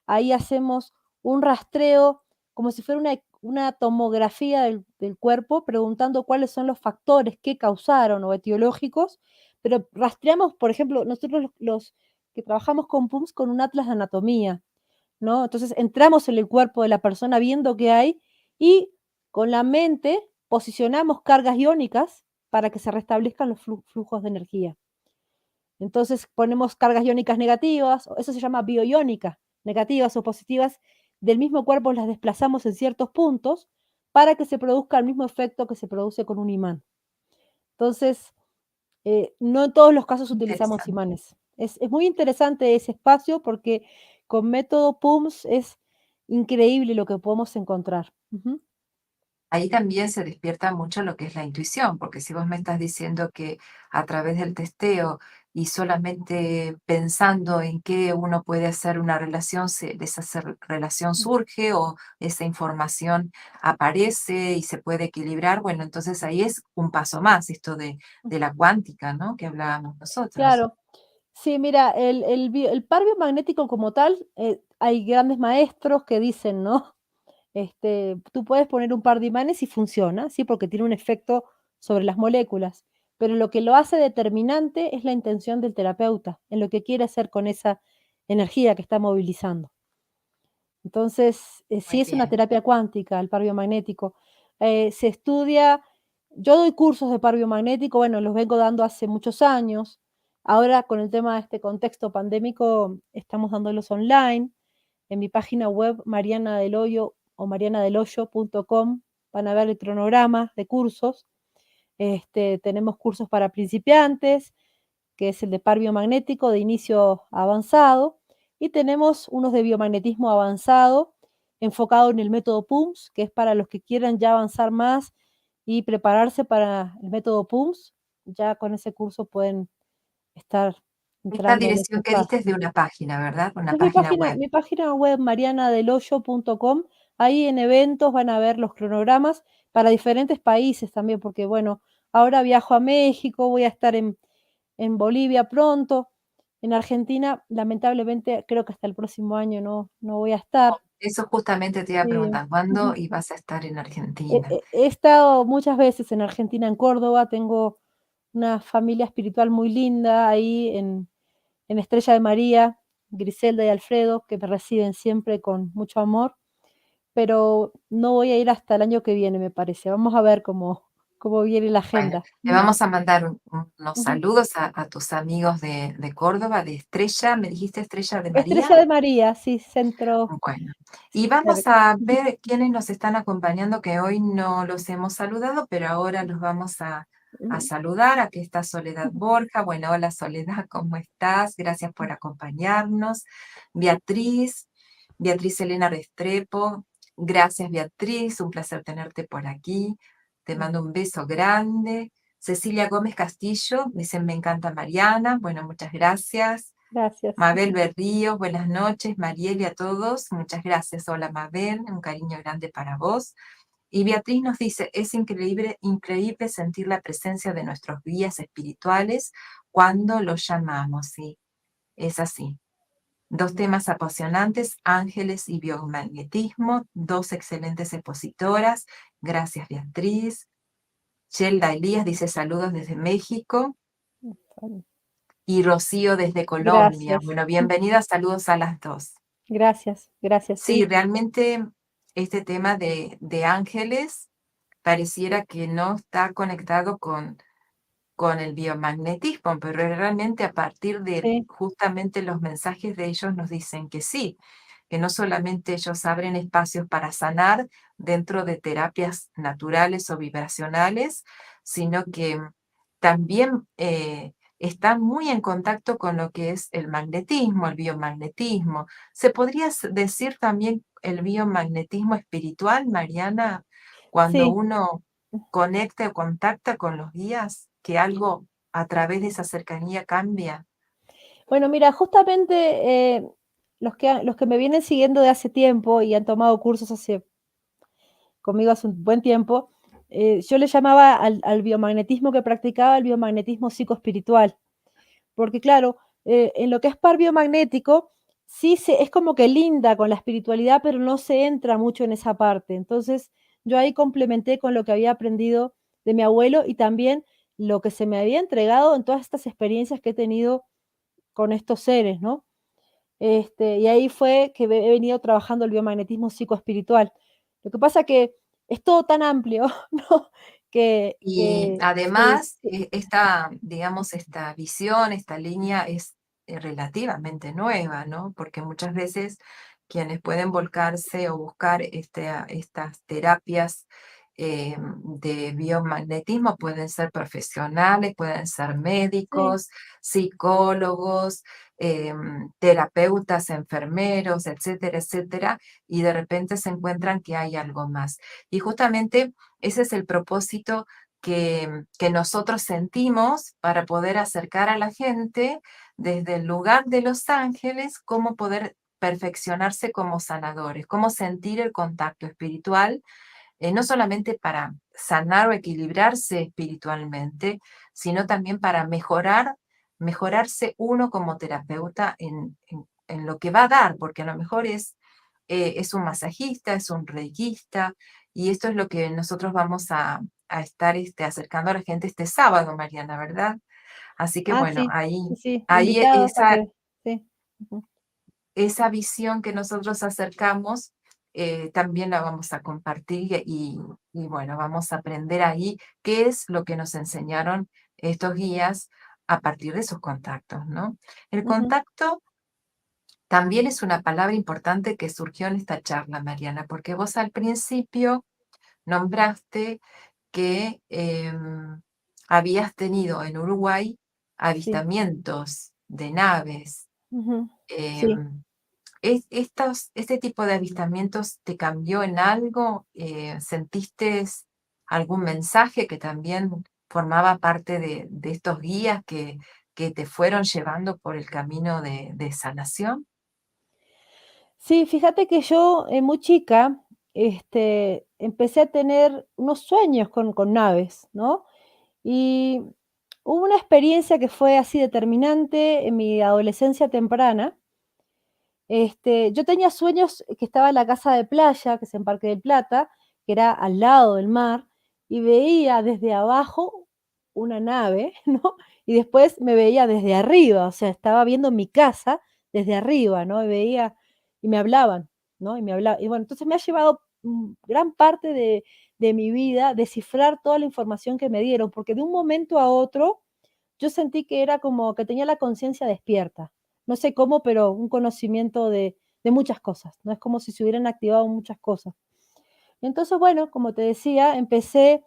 ahí hacemos un rastreo, como si fuera una tomografía del cuerpo, preguntando cuáles son los factores que causaron o etiológicos, pero rastreamos, por ejemplo, nosotros los que trabajamos con PUMS con un atlas de anatomía, ¿no? Entonces entramos en el cuerpo de la persona viendo qué hay y con la mente posicionamos cargas iónicas para que se restablezcan los flujos de energía. Entonces ponemos cargas iónicas negativas, eso se llama bioiónica, negativas o positivas, del mismo cuerpo las desplazamos en ciertos puntos para que se produzca el mismo efecto que se produce con un imán. Entonces, no en todos los casos utilizamos Interesante. imanes. Es muy interesante ese espacio porque con método PUMS es increíble lo que podemos encontrar. Ujú. Ahí también se despierta mucho lo que es la intuición, porque si vos me estás diciendo que a través del testeo y solamente pensando en que uno puede hacer una relación, relación Mm. surge o esa información aparece y se puede equilibrar, bueno, entonces ahí es un paso más, esto de la cuántica, ¿no? Que hablábamos nosotros. Claro. Sí, mira, el par biomagnético como tal, hay grandes maestros que dicen, ¿no? Tú puedes poner un par de imanes y funciona, ¿sí? Porque tiene un efecto sobre las moléculas, pero lo que lo hace determinante es la intención del terapeuta, en lo que quiere hacer con esa energía que está movilizando. Entonces, sí Muy es una bien. terapia cuántica el par biomagnético. Se estudia, yo doy cursos de par biomagnético, bueno, los vengo dando hace muchos años. Ahora con el tema de este contexto pandémico, estamos dándolos online. En mi página web, Mariana Del Hoyo o marianadelhoyo.com, van a ver el cronograma de cursos. Tenemos cursos para principiantes, que es el de par biomagnético de inicio avanzado, y tenemos unos de biomagnetismo avanzado, enfocado en el método PUMS, que es para los que quieran ya avanzar más y prepararse para el método PUMS. Ya con ese curso pueden estar Esta entrando en esta dirección que diste es fase. de una página, ¿verdad? Una Es página web. mi página web marianadelhoyo.com. Ahí en eventos van a ver los cronogramas para diferentes países también, porque bueno, ahora viajo a México, voy a estar en Bolivia pronto. En Argentina, lamentablemente, creo que hasta el próximo año no voy a estar. Eso justamente te iba a Sí, preguntar, ¿cuándo ujú. ibas a estar en He Argentina? he he estado muchas veces en Argentina, en Córdoba, tengo una familia espiritual muy linda ahí en Estrella de María, Griselda y Alfredo, que me reciben siempre con mucho amor, pero no voy a ir hasta el año que viene, me parece. Vamos a ver cómo viene la Bueno, agenda. le Mm, vamos a mandar unos ujú. saludos a tus amigos de Córdoba, de Estrella, ¿me dijiste Estrella de María? Estrella de María, sí, centro, Bueno, y sí, vamos cerca. a Ujú, ver quiénes nos están acompañando, que hoy no los hemos saludado, pero ahora los vamos a ujú, saludar. Aquí está Soledad ujú, Borja. Bueno, hola Soledad, ¿cómo estás? Gracias por acompañarnos. Beatriz, Beatriz Elena Restrepo. Gracias Beatriz, un placer tenerte por aquí. Te ujú. mando un beso grande. Cecilia Gómez Castillo, dicen me encanta Mariana. Bueno, muchas gracias. Gracias. Mabel Berríos, buenas noches, Mariel y a todos, muchas gracias. Hola Mabel, un cariño grande para vos. Y Beatriz nos dice, es increíble, increíble sentir la presencia de nuestros guías espirituales cuando los llamamos, sí, es así. Dos temas apasionantes, ángeles y biomagnetismo, dos excelentes expositoras. Gracias Beatriz. Shelda Elías dice saludos desde México. Y Rocío desde Colombia. Gracias. Bueno, bienvenidas, saludos a las dos. Gracias, gracias, Sí, sí. realmente este tema de ángeles pareciera que no está conectado con el biomagnetismo, pero realmente a partir de Sí, justamente los mensajes de ellos nos dicen que sí, que no solamente ellos abren espacios para sanar dentro de terapias naturales o vibracionales, sino que también está muy en contacto con lo que es el magnetismo, el biomagnetismo. ¿Se podría decir también el biomagnetismo espiritual, Mariana, cuando Sí. uno conecta o contacta con los guías, que algo a través de esa cercanía cambia? Bueno, mira, justamente, los que me vienen siguiendo de hace tiempo y han tomado cursos conmigo hace un buen tiempo, yo le llamaba al biomagnetismo que practicaba el biomagnetismo psicoespiritual. Porque claro, en lo que es par biomagnético, sí es como que linda con la espiritualidad, pero no se entra mucho en esa parte. Entonces, yo ahí complementé con lo que había aprendido de mi abuelo y también lo que se me había entregado en todas estas experiencias que he tenido con estos seres, ¿no? Y ahí fue que he venido trabajando el biomagnetismo psicoespiritual. Lo que pasa que es todo tan amplio, ¿no? Y Sí, además, esta, digamos, esta visión, esta línea es relativamente nueva, ¿no? Porque muchas veces quienes pueden volcarse o buscar estas terapias de biomagnetismo pueden ser profesionales, pueden ser sí, médicos, psicólogos, terapeutas, enfermeros, etcétera, etcétera, y de repente se encuentran que hay algo más. Y justamente ese es el propósito que nosotros sentimos para poder acercar a la gente desde el lugar de los ángeles, cómo poder perfeccionarse como sanadores, cómo sentir el contacto espiritual, no solamente para sanar o equilibrarse espiritualmente, sino también para mejorarse uno como terapeuta en lo que va a dar, porque a lo mejor es un masajista, es un reikista, y esto es lo que nosotros vamos a estar acercando a la gente este sábado, Mariana, ¿verdad? Así que bueno, sí, sí, sí, ahí invitados a que sí, ujú, esa visión que nosotros acercamos, también la vamos a compartir y bueno, vamos a aprender ahí qué es lo que nos enseñaron estos guías a partir de sus contactos, ¿no? El ujú, contacto también es una palabra importante que surgió en esta charla, Mariana, porque vos al principio nombraste que habías tenido en Uruguay sí, avistamientos de naves. ujú, sí. em, ¿Este tipo de avistamientos te cambió en algo? ¿Sentiste algún mensaje que también formaba parte de estos guías que te fueron llevando por el camino de sanación? Sí, fíjate que yo, muy chica, empecé a tener unos sueños con naves, ¿no? Y hubo una experiencia que fue así determinante en mi adolescencia temprana. Yo tenía sueños que estaba en la casa de playa, que es en Parque del Plata, que era al lado del mar, y veía desde abajo una nave, ¿no? Y después me veía desde arriba, o sea, estaba viendo mi casa desde arriba, ¿no? Y veía, y me hablaban, ¿no? Y bueno, entonces me ha llevado gran parte de mi vida descifrar toda la información que me dieron, porque de un momento a otro yo sentí que era como que tenía la conciencia despierta. No sé cómo, pero un conocimiento de muchas cosas, ¿no? Es como si se hubieran activado muchas cosas. Entonces, bueno, como te decía, empecé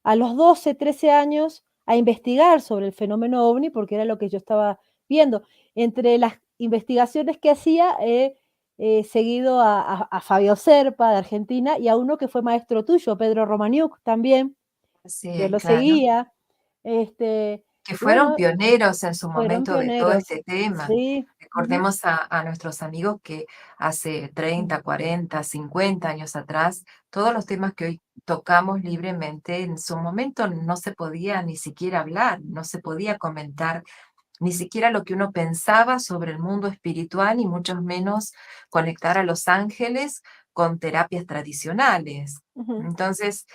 a los 12, 13 años a investigar sobre el fenómeno OVNI, porque era lo que yo estaba viendo. Entre las investigaciones que hacía, he seguido a Fabio Serpa, de Argentina, y a uno que fue maestro tuyo, Pedro Romaniuk, también, Sí, que lo claro. seguía. Este, Que y fueron bueno, pioneros en su fueron momento de todo pioneros. este tema. Sí, ujú, Recordemos a nuestros amigos que hace 30, 40, 50 años atrás, todos los temas que hoy tocamos libremente, en su momento no se podía ni siquiera hablar, no se podía comentar ni siquiera lo que uno pensaba sobre el mundo espiritual y mucho menos conectar a los ángeles con terapias tradicionales. ujú. Entonces,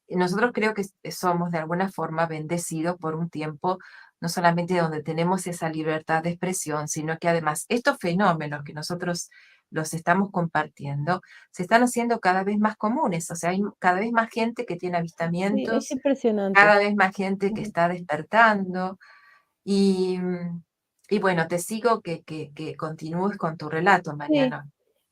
nosotros creo que somos de alguna forma bendecidos por un tiempo, no solamente donde tenemos esa libertad de expresión, sino que además estos fenómenos que nosotros los estamos compartiendo, se están haciendo cada vez más comunes, o sea, hay cada vez más gente que tiene Sí, es avistamientos, impresionante. cada vez más gente que Ujú. está despertando, y, y bueno, te sigo que continúes con tu relato, Sí. Mariana.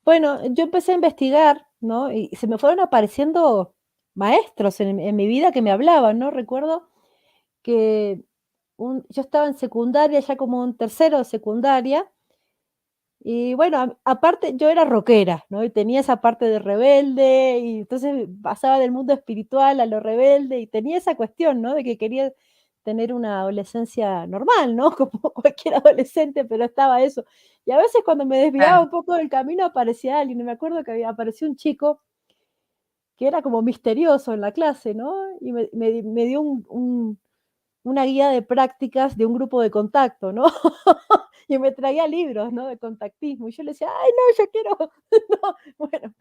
Bueno, yo empecé a investigar, ¿no? Y se me fueron apareciendo maestros en mi vida que me hablaban, ¿no? Recuerdo que yo estaba en secundaria, ya como en tercero de secundaria, y bueno, aparte yo era rockera, ¿no? Y tenía esa parte de rebelde, y entonces pasaba del mundo espiritual a lo rebelde, y tenía esa cuestión, ¿no? De que quería tener una adolescencia normal, ¿no? Como cualquier adolescente, pero estaba eso. Y a veces cuando me desviaba Claro, un poco del camino aparecía alguien, y me acuerdo que apareció un chico que era como misterioso en la clase, ¿no? Y me dio una guía de prácticas de un grupo de contacto, ¿no? Y me traía libros, ¿no? De contactismo. Y yo le decía: "Ay, no, yo quiero", no, bueno,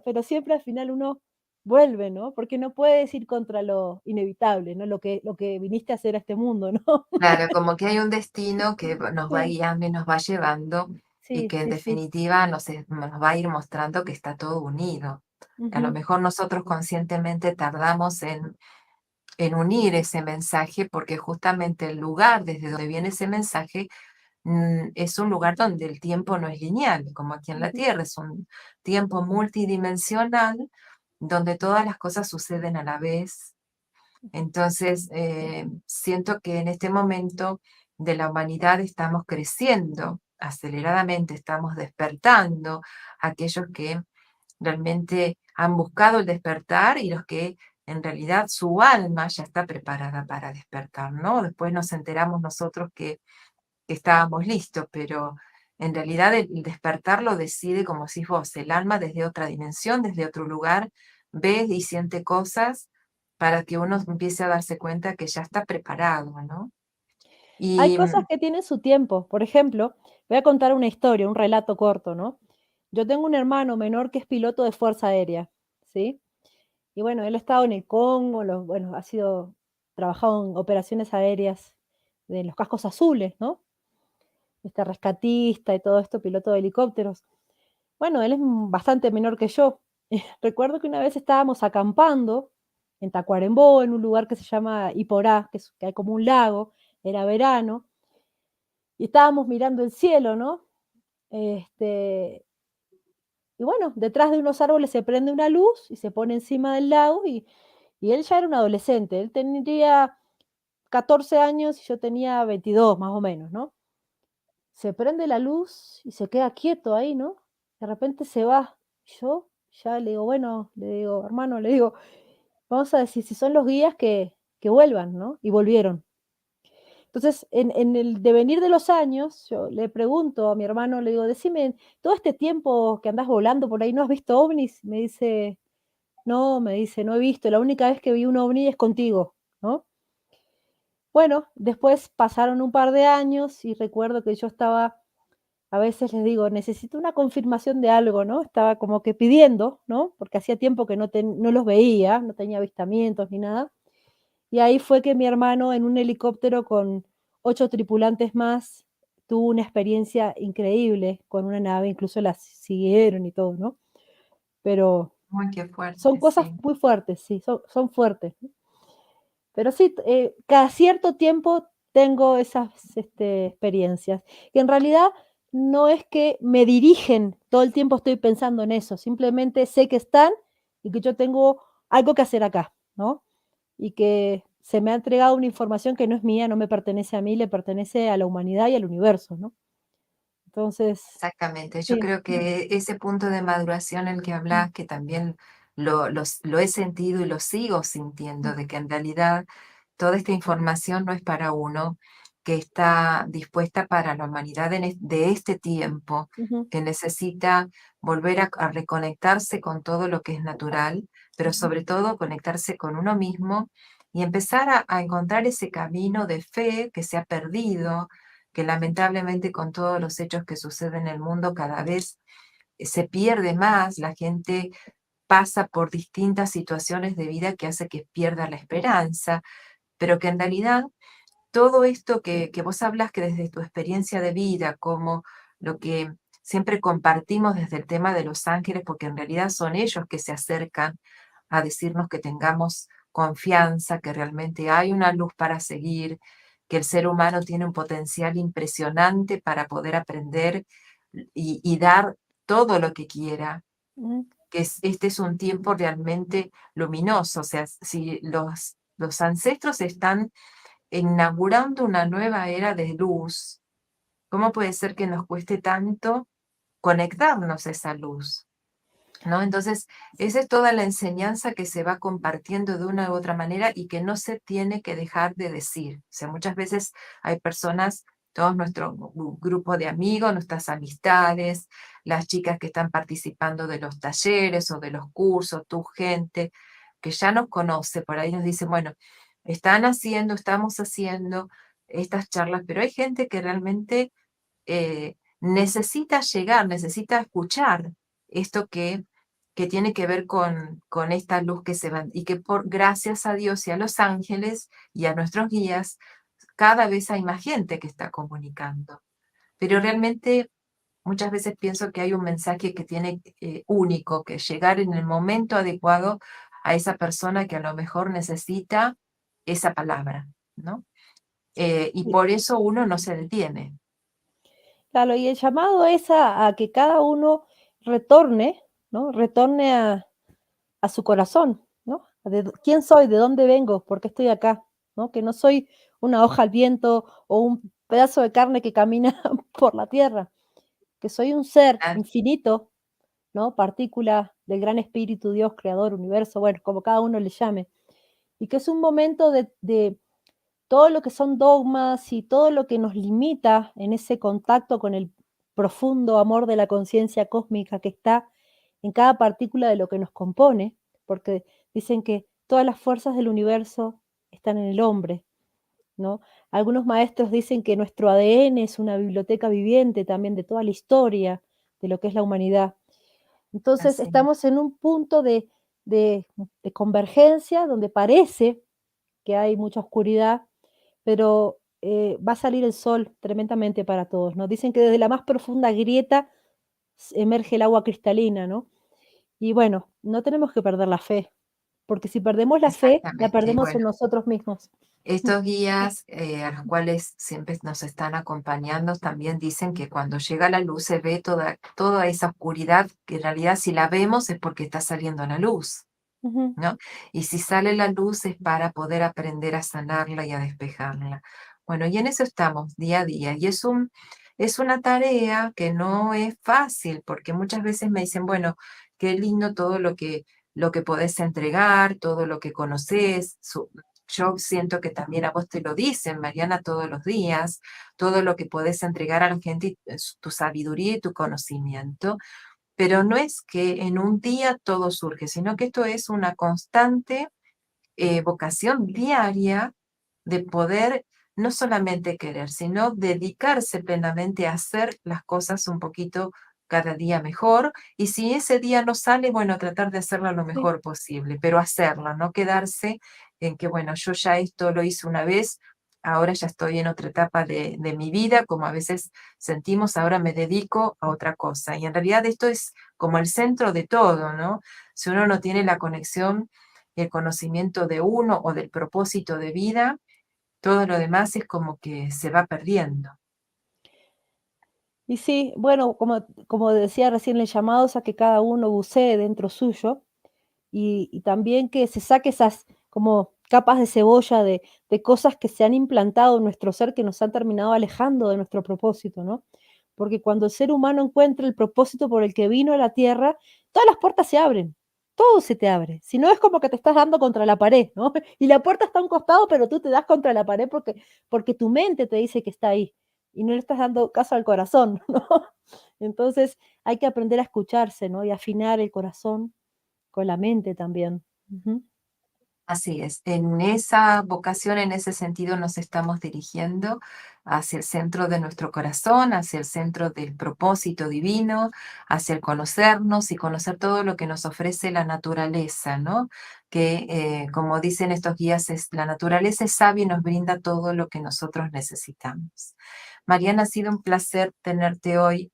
pero siempre al final uno vuelve, ¿no? Porque no puedes ir contra lo inevitable, ¿no? Lo que viniste a hacer a este mundo, ¿no? claro, como que hay un destino que nos va Sí, guiando y nos va llevando y sí, que en sí, sí. definitiva nos va a ir mostrando que está todo unido. A lo Ujú, mejor nosotros conscientemente tardamos en unir ese mensaje porque justamente el lugar desde donde viene ese mensaje es un lugar donde el tiempo no es lineal, como aquí en la ujú, Tierra, es un tiempo multidimensional donde todas las cosas suceden a la vez. ujú, Entonces, siento que en este momento de la humanidad estamos creciendo aceleradamente, estamos despertando aquellos que realmente han buscado el despertar y los que en realidad su alma ya está preparada para despertar, ¿no? Después nos enteramos nosotros que estábamos listos, pero en realidad el despertar lo decide, como decís vos, el alma desde otra dimensión, desde otro lugar, ve y siente cosas para que uno empiece a darse cuenta que ya está preparado, ¿no? Hay Y cosas que tienen su tiempo. Por ejemplo, voy a contar una historia, un relato corto, ¿no? Yo tengo un hermano menor que es piloto de Fuerza Aérea, ¿sí? Y bueno, él ha estado en el Congo, bueno, trabajado en operaciones aéreas de los cascos azules, ¿no? Rescatista y todo esto, piloto de helicópteros. Bueno, él es bastante menor que yo. Recuerdo que una vez estábamos acampando en Tacuarembó, en un lugar que se llama Iporá, que hay como un lago, era verano, y estábamos mirando el cielo, ¿no? Este, y bueno, detrás de unos árboles se prende una luz y se pone encima del lago y él ya era un adolescente, él tendría 14 años y yo tenía 22 más o menos, ¿no? Se prende la luz y se queda quieto ahí, ¿no? De repente se va. Yo ya le digo, bueno, le digo, hermano, le digo, vamos a decir, si son los guías que vuelvan, ¿no? Y volvieron. Entonces, en el devenir de los años, yo le pregunto a mi hermano, le digo, decime, todo este tiempo que andás volando por ahí, ¿no has visto ovnis? Me dice, no, me dice, no he visto, la única vez que vi un ovni es contigo, ¿no? Bueno, después pasaron un par de años y recuerdo que yo estaba, a veces les digo, necesito una confirmación de algo, ¿no? Estaba como que pidiendo, ¿no? Porque hacía tiempo que no los veía, no tenía avistamientos ni nada. Y ahí fue que mi hermano en un helicóptero con 8 tripulantes más tuvo una experiencia increíble con una nave, incluso la siguieron y todo, ¿no? Pero uy, qué son fuerte, cosas sí. muy fuertes, sí, son fuertes. Pero sí, cada cierto tiempo tengo esas, experiencias, que en realidad no es que me dirigen, todo el tiempo estoy pensando en eso, simplemente sé que están y que yo tengo algo que hacer acá, ¿no? Y que se me ha entregado una información que no es mía, no me pertenece a mí, le pertenece a la humanidad y al universo, ¿no? Entonces, Exactamente, yo sí, creo que ese punto de maduración el que mm, hablas, que también lo he sentido y lo sigo mm, sintiendo, de que en realidad toda esta información no es para uno, que está dispuesta para la humanidad de este tiempo, ujú, que necesita volver a reconectarse con todo lo que es natural, pero ujú, sobre todo conectarse con uno mismo y empezar a encontrar ese camino de fe que se ha perdido, que lamentablemente con todos los hechos que suceden en el mundo cada vez se pierde más, la gente pasa por distintas situaciones de vida que hace que pierda la esperanza, pero que en realidad todo esto que vos hablas que desde tu experiencia de vida, como lo que siempre compartimos desde el tema de los ángeles, porque en realidad son ellos que se acercan a decirnos que tengamos confianza, que realmente hay una luz para seguir, que el ser humano tiene un potencial impresionante para poder aprender y dar todo lo que quiera, ujú, que este es un tiempo realmente luminoso, o sea, si los ancestros están inaugurando una nueva era de luz, ¿cómo puede ser que nos cueste tanto conectarnos a esa luz? ¿No? Entonces, esa es toda la enseñanza que se va compartiendo de una u otra manera y que no se tiene que dejar de decir. O sea, muchas veces hay personas, todos nuestro grupo de amigos, nuestras amistades, las chicas que están participando de los talleres o de los cursos, tu gente que ya nos conoce, por ahí nos dice, bueno, estamos haciendo estas charlas, pero hay gente que realmente necesita llegar, necesita escuchar esto que tiene que ver con esta luz que se va, y que por gracias a Dios y a los ángeles y a nuestros guías, cada vez hay más gente que está comunicando. Pero realmente muchas veces pienso que hay un mensaje que tiene único, que llegar en el momento adecuado a esa persona que a lo mejor necesita esa palabra, ¿no? Y Sí, por eso uno no se detiene. claro, y el llamado es a que cada uno retorne, ¿no? Retorne a su corazón, ¿no? ¿Quién soy? ¿De dónde vengo? ¿Por qué estoy acá? ¿No? Que no soy una hoja al viento o un pedazo de carne que camina por la tierra, que soy un ser Ah, infinito, ¿no? Partícula del gran espíritu, Dios, creador, universo, bueno, como cada uno le llame. Y que es un momento de todo lo que son dogmas y todo lo que nos limita en ese contacto con el profundo amor de la conciencia cósmica que está en cada partícula de lo que nos compone, porque dicen que todas las fuerzas del universo están en el hombre, ¿no? Algunos maestros dicen que nuestro ADN es una biblioteca viviente también de toda la historia de lo que es la humanidad. Entonces, así es. estamos en un punto de de convergencia donde parece que hay mucha oscuridad, pero, va a salir el sol tremendamente para todos, ¿no? Dicen que desde la más profunda grieta emerge el agua cristalina, ¿no? Y bueno, no tenemos que perder la fe, porque si perdemos la fe, la Exactamente. perdemos Bueno, en nosotros mismos. estos guías a los cuales siempre nos están acompañando también dicen que cuando llega la luz se ve toda esa oscuridad, que en realidad si la vemos es porque está saliendo la luz, Ujú. ¿no? Y si sale la luz es para poder aprender a sanarla y a despejarla. Bueno, y en eso estamos día a día. Y es una tarea que no es fácil, porque muchas veces me dicen, bueno, qué lindo todo lo que podés entregar, todo lo que conoces. Yo siento que también a vos te lo dicen, Mariana, todos los días, todo lo que podés entregar a la gente, y tu sabiduría y tu conocimiento, pero no es que en un día todo surge, sino que esto es una constante vocación diaria de poder no solamente querer, sino dedicarse plenamente a hacer las cosas un poquito cada día mejor. Y si ese día no sale, bueno, tratar de hacerlo lo Sí. mejor posible, pero hacerlo, no quedarse en que, bueno, yo ya esto lo hice una vez, ahora ya estoy en otra etapa de mi vida, como a veces sentimos, ahora me dedico a otra cosa. Y en realidad esto es como el centro de todo, ¿no? Si uno no tiene la conexión, el conocimiento de uno o del propósito de vida, todo lo demás es como que se va perdiendo. Y sí, bueno, como decía recién, el llamado es a que cada uno bucee dentro suyo y también que se saque esas como capas de cebolla de cosas que se han implantado en nuestro ser que nos han terminado alejando de nuestro propósito, ¿no? Porque cuando el ser humano encuentra el propósito por el que vino a la tierra, todas las puertas se abren, todo se te abre. Si no es como que te estás dando contra la pared, ¿no? Y la puerta está a un costado, pero tú te das contra la pared porque tu mente te dice que está ahí y no le estás dando caso al corazón, ¿no? Entonces hay que aprender a escucharse, ¿no? Y afinar el corazón con la mente también. Ujú. Así es, en esa vocación, en ese sentido nos estamos dirigiendo hacia el centro de nuestro corazón, hacia el centro del propósito divino, hacia el conocernos y conocer todo lo que nos ofrece la naturaleza, ¿no? Que, como dicen estos guías, la naturaleza es sabia y nos brinda todo lo que nosotros necesitamos. Mariana, ha sido un placer tenerte hoy,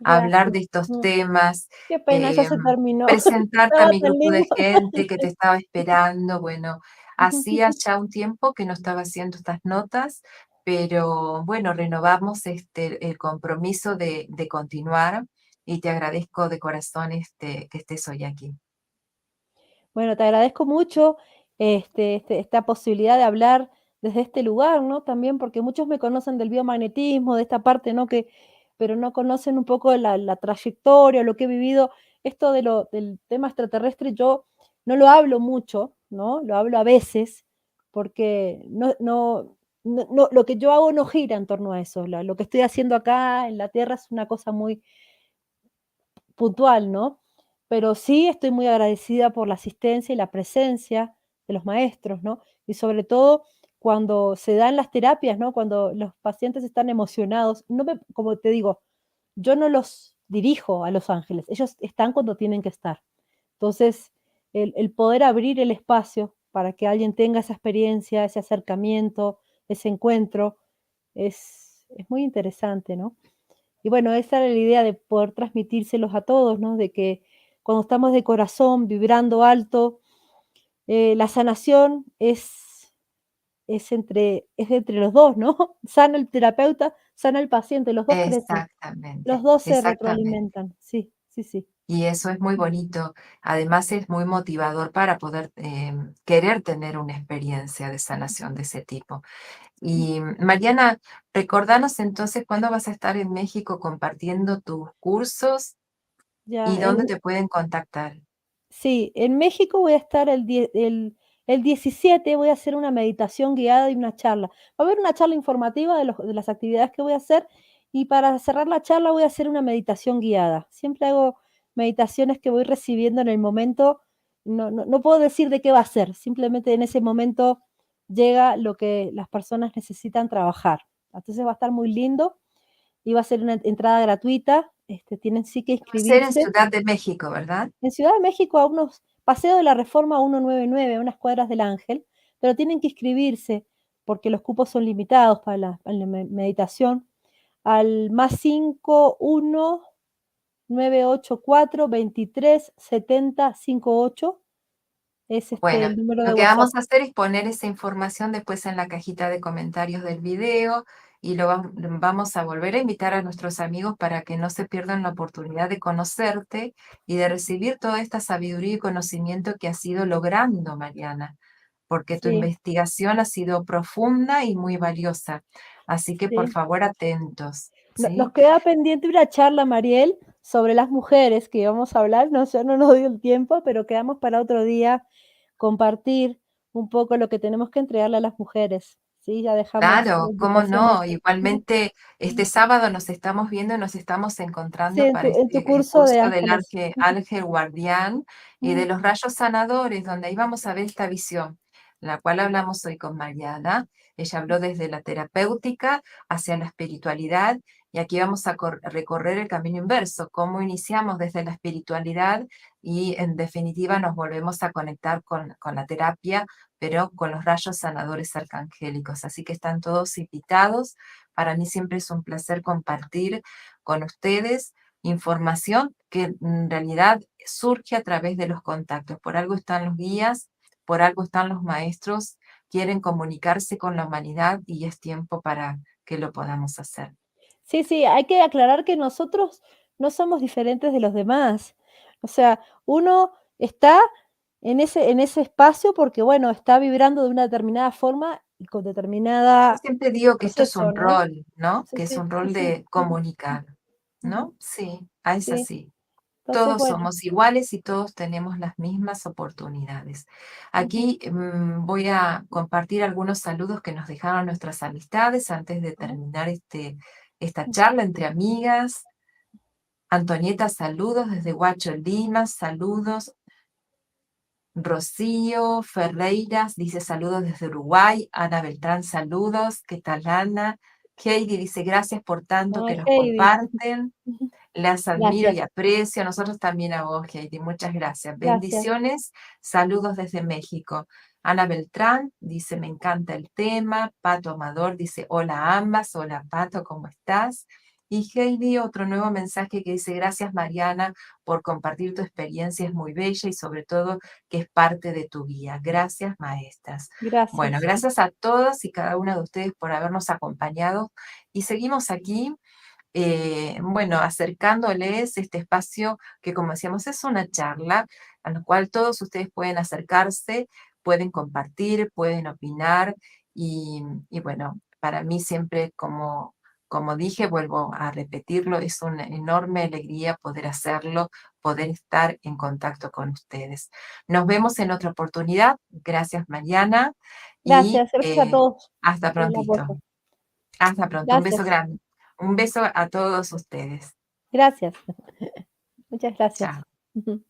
hablar Gracias. de estos Mm, temas, qué pena, ya eh, se terminó. presentarte a Estaba mi tan grupo lindo. de gente que te estaba esperando. Bueno, hacía ya un tiempo que no estaba haciendo estas notas, pero bueno, renovamos el compromiso de continuar y te agradezco de corazón que estés hoy aquí. Bueno, te agradezco mucho, esta posibilidad de hablar desde este lugar, ¿no? También porque muchos me conocen del biomagnetismo, de esta parte, ¿no? Pero no conocen un poco la trayectoria, lo que he vivido. Esto del tema extraterrestre yo no lo hablo mucho, ¿no? Lo hablo a veces, porque lo que yo hago no gira en torno a eso. Lo que estoy haciendo acá en la Tierra es una cosa muy puntual, ¿no? Pero sí estoy muy agradecida por la asistencia y la presencia de los maestros, ¿no? Y sobre todo cuando se dan las terapias, ¿no? Cuando los pacientes están emocionados, como te digo, yo no los dirijo a los ángeles, ellos están cuando tienen que estar. Entonces, el poder abrir el espacio para que alguien tenga esa experiencia, ese acercamiento, ese encuentro, es muy interesante, ¿no? Y bueno, esa era la idea de poder transmitírselos a todos, ¿no? De que cuando estamos de corazón, vibrando alto, la sanación es entre los dos, ¿no? Sana el terapeuta, sana el paciente, los dos crecen, los Exactamente, dos se exactamente. retroalimentan. Sí, sí, sí. Y eso es muy bonito. Además es muy motivador para poder querer tener una experiencia de sanación de ese tipo. Y Mariana, recordanos entonces cuándo vas a estar en México compartiendo tus cursos y Ya, dónde te pueden contactar. sí, en México voy a estar el 17, voy a hacer una meditación guiada y una charla. Va a haber una charla informativa de las actividades que voy a hacer, y para cerrar la charla voy a hacer una meditación guiada. Siempre hago meditaciones que voy recibiendo en el momento, no puedo decir de qué va a ser, simplemente en ese momento llega lo que las personas necesitan trabajar. Entonces va a estar muy lindo y va a ser una entrada gratuita, tienen sí que Va a ser en inscribirse. Ciudad de México, ¿verdad? En Ciudad de México, a unos Paseo de la Reforma 199, a unas cuadras del Ángel, pero tienen que inscribirse porque los cupos son limitados para la meditación, al +51 984 23 70 58, es Bueno, el número de lo que WhatsApp. vamos a hacer es poner esa información después en la cajita de comentarios del video y vamos a volver a invitar a nuestros amigos para que no se pierdan la oportunidad de conocerte y de recibir toda esta sabiduría y conocimiento que has ido logrando, Mariana, porque tu Sí, investigación ha sido profunda y muy valiosa. Así que por sí. favor, atentos, Nos ¿sí? queda pendiente una charla, Mariel, sobre las mujeres que íbamos a hablar, no, ya no nos dio el tiempo, pero quedamos para otro día compartir un poco lo que tenemos que entregarle a las mujeres, ¿sí? Ya dejamos la Claro, cómo invitación no. hecha. Igualmente, este sábado nos estamos viendo y nos estamos Sí, encontrando para en tu este curso de curso del ángeles. ángel guardián y de Mm, los rayos sanadores, donde ahí vamos a ver esta visión, la cual hablamos hoy con Mariana. Ella habló desde la terapéutica hacia la espiritualidad y aquí vamos a recorrer el camino inverso, cómo iniciamos desde la espiritualidad y en definitiva nos volvemos a conectar con la terapia, pero con los rayos sanadores arcangélicos. Así que están todos invitados. Para mí siempre es un placer compartir con ustedes información que en realidad surge a través de los contactos. Por algo están los guías, por algo están los maestros, quieren comunicarse con la humanidad y es tiempo para que lo podamos hacer. sí, sí, hay que aclarar que nosotros no somos diferentes de los demás. O sea, uno está en ese espacio porque, bueno, está vibrando de una determinada forma y con Yo determinada siempre digo que esto es proceso, un ¿no? rol, ¿no? Sí, Que es sí, un sí, rol sí. de Ujú, comunicar, ujú. ¿no? Sí, es Sí, así. entonces, Todos bueno. somos iguales y todos tenemos las mismas oportunidades. Ujú, Aquí voy a compartir algunos saludos que nos dejaron nuestras amistades antes de ujú, terminar esta ujú. charla entre amigas. Antonieta, saludos desde Huacho, Lima, saludos. Rocío Ferreiras dice saludos desde Uruguay. Ana Beltrán, saludos. ¿Qué tal, Ana? Heidi dice gracias por tanto que Ay, nos Heidi. comparten. Ujú. Las admiro y Gracias, aprecio. Nosotros también a vos, Heidi. Muchas gracias. gracias. Bendiciones. Saludos desde México. Ana Beltrán dice, me encanta el tema. Pato Amador dice, hola a ambas. Hola, Pato, ¿cómo estás? Y Heidi, otro nuevo mensaje que dice, gracias, Mariana, por compartir tu experiencia. Es muy bella y sobre todo que es parte de tu guía. Gracias, maestras. Bueno, Gracias. gracias a todas y cada una de ustedes por habernos acompañado. Y seguimos aquí bueno, acercándoles este espacio que, como decíamos, es una charla a la cual todos ustedes pueden acercarse, pueden compartir, pueden opinar y bueno, para mí siempre, como dije, vuelvo a repetirlo, es una enorme alegría poder hacerlo, poder estar en contacto con ustedes. Nos vemos en otra oportunidad. Gracias, Mariana, y Gracias, gracias a todos hasta por el prontito. apoyo. Hasta pronto. Un beso Gracias, grande. Un beso a todos ustedes. gracias. Muchas gracias. Chao. Ujú.